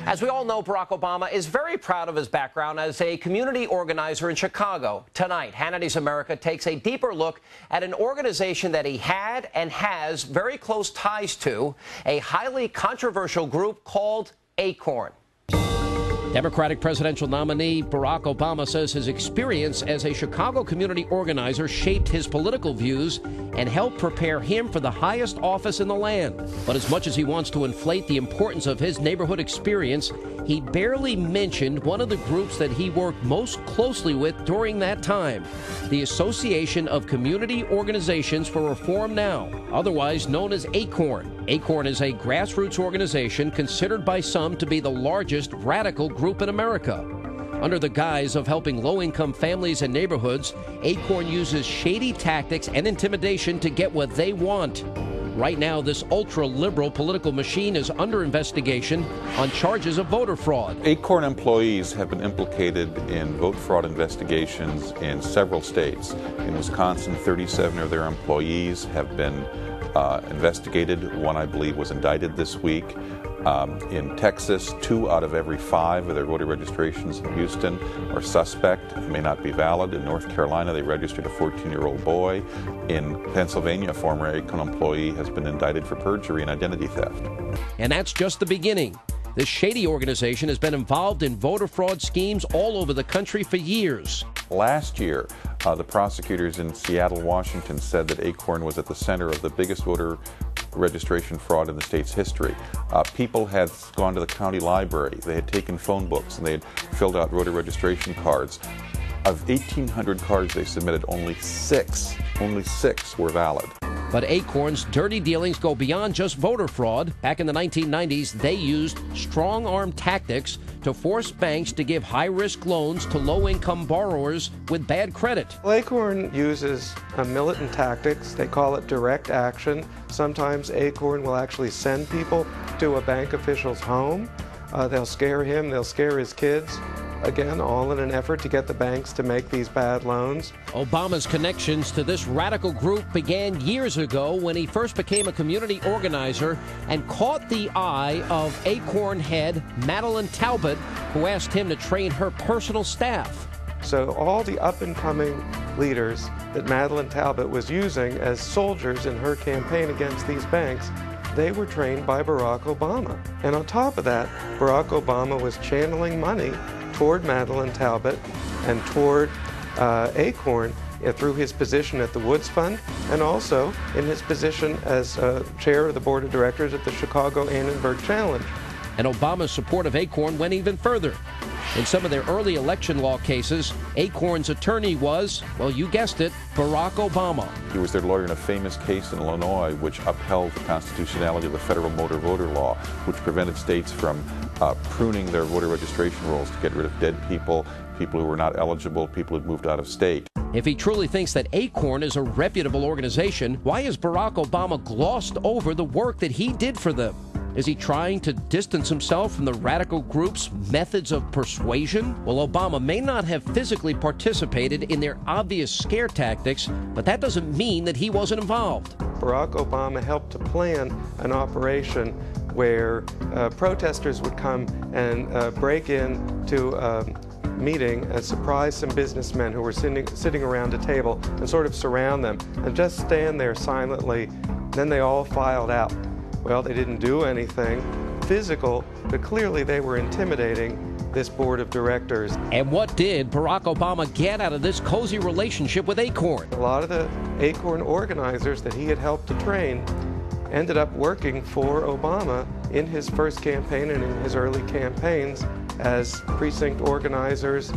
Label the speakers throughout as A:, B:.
A: As we all know, Barack Obama is very proud of his background as a community organizer in Chicago. Tonight, Hannity's America takes a deeper look at an organization that he had and has very close ties to, a highly controversial group called Acorn.
B: Democratic presidential nominee Barack Obama says his experience as a Chicago community organizer shaped his political views and helped prepare him for the highest office in the land. But as much as he wants to inflate the importance of his neighborhood experience, he barely mentioned one of the groups that he worked most closely with during that time, the Association of Community Organizations for Reform Now, otherwise known as Acorn. Acorn is a grassroots organization considered by some to be the largest radical group in America. Under the guise of helping low-income families and neighborhoods, Acorn uses shady tactics and intimidation to get what they want. Right now, this ultra-liberal political machine is under investigation on charges of voter fraud.
C: Acorn employees have been implicated in vote fraud investigations in several states. In Wisconsin, 37 of their employees have been investigated. One, I believe, was indicted this week. In Texas, 2 out of every 5 of their voter registrations in Houston are suspect, may not be valid. In North Carolina, they registered a 14-year-old boy. In Pennsylvania, a former Acorn employee has been indicted for perjury and identity theft.
B: And that's just the beginning. This shady organization has been involved in voter fraud schemes all over the country for years.
C: Last year, the prosecutors in Seattle, Washington said that Acorn was at the center of the biggest voter registration fraud in the state's history. People had gone to the county library, they had taken phone books, and they had filled out voter registration cards. Of 1,800 cards they submitted, only six were valid.
B: But Acorn's dirty dealings go beyond just voter fraud. Back in the 1990s, they used strong-arm tactics to force banks to give high-risk loans to low-income borrowers with bad credit.
D: Acorn uses militant tactics. They call it direct action. Sometimes Acorn will actually send people to a bank official's home. They'll scare him, they'll scare his kids. Again, all in an effort to get the banks to make these bad loans.
B: Obama's connections to this radical group began years ago when he first became a community organizer and caught the eye of Acorn head Madeline Talbot, who asked him to train her personal staff.
D: So all the up-and-coming leaders that Madeline Talbot was using as soldiers in her campaign against these banks, they were trained by Barack Obama. And on top of that, Barack Obama was channeling money toward Madeline Talbot and toward Acorn through his position at the Woods Fund and also in his position as chair of the board of directors at the Chicago Annenberg Challenge.
B: And Obama's support of Acorn went even further. In some of their early election law cases, Acorn's attorney was, well, you guessed it, Barack Obama.
C: He was their lawyer in a famous case in Illinois which upheld the constitutionality of the federal motor voter law, which prevented states from pruning their voter registration rolls to get rid of dead people, people who were not eligible, people who'd moved out of state.
B: If he truly thinks that Acorn is a reputable organization, why has Barack Obama glossed over the work that he did for them? Is he trying to distance himself from the radical group's methods of persuasion? Well, Obama may not have physically participated in their obvious scare tactics, but that doesn't mean that he wasn't involved.
D: Barack Obama helped to plan an operation where protesters would come and break into a meeting and surprise some businessmen who were sitting around a table and sort of surround them and just stand there silently. Then they all filed out. Well, they didn't do anything physical, but clearly they were intimidating this board of directors.
B: And what did Barack Obama get out of this cozy relationship with Acorn?
D: A lot of the Acorn organizers that he had helped to train ended up working for Obama in his first campaign and in his early campaigns as precinct organizers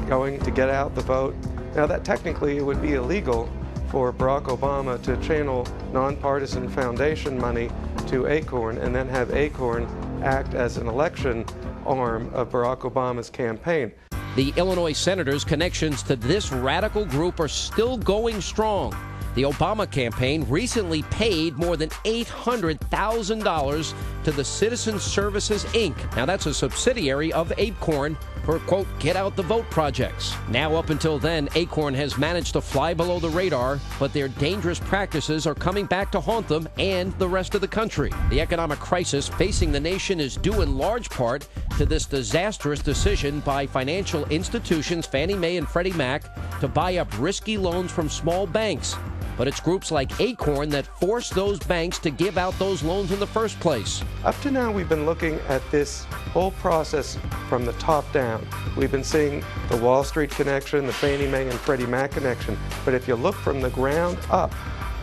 D: going to get out the vote. Now that technically it would be illegal for Barack Obama to channel nonpartisan foundation money to Acorn and then have Acorn act as an election arm of Barack Obama's campaign.
B: The Illinois senator's connections to this radical group are still going strong. The Obama campaign recently paid more than $800,000 to the Citizen Services, Inc. Now, that's a subsidiary of Acorn for, quote, get-out-the-vote projects. Now, up until then, Acorn has managed to fly below the radar, but their dangerous practices are coming back to haunt them and the rest of the country. The economic crisis facing the nation is due in large part to this disastrous decision by financial institutions Fannie Mae and Freddie Mac to buy up risky loans from small banks. But it's groups like Acorn that force those banks to give out those loans in the first place.
D: Up to now, we've been looking at this whole process from the top down. We've been seeing the Wall Street connection, the Fannie Mae and Freddie Mac connection. But if you look from the ground up,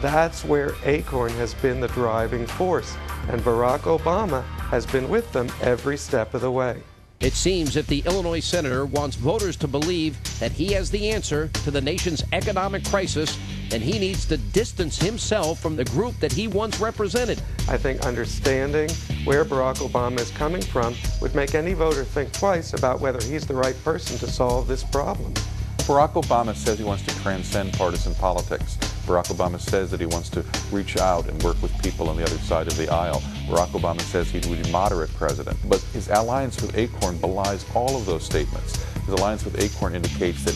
D: that's where Acorn has been the driving force. And Barack Obama has been with them every step of the way.
B: It seems if the Illinois senator wants voters to believe that he has the answer to the nation's economic crisis, then he needs to distance himself from the group that he once represented.
D: I think understanding where Barack Obama is coming from would make any voter think twice about whether he's the right person to solve this problem.
C: Barack Obama says he wants to transcend partisan politics. Barack Obama says that he wants to reach out and work with people on the other side of the aisle. Barack Obama says he would be a moderate president. But his alliance with Acorn belies all of those statements. His alliance with Acorn indicates that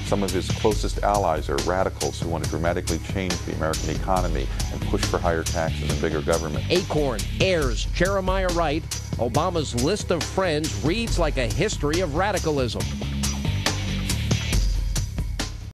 C: some of his closest allies are radicals who want to dramatically change the American economy and push for higher taxes and bigger government.
B: Acorn, Ayers, Jeremiah Wright, Obama's list of friends reads like a history of radicalism.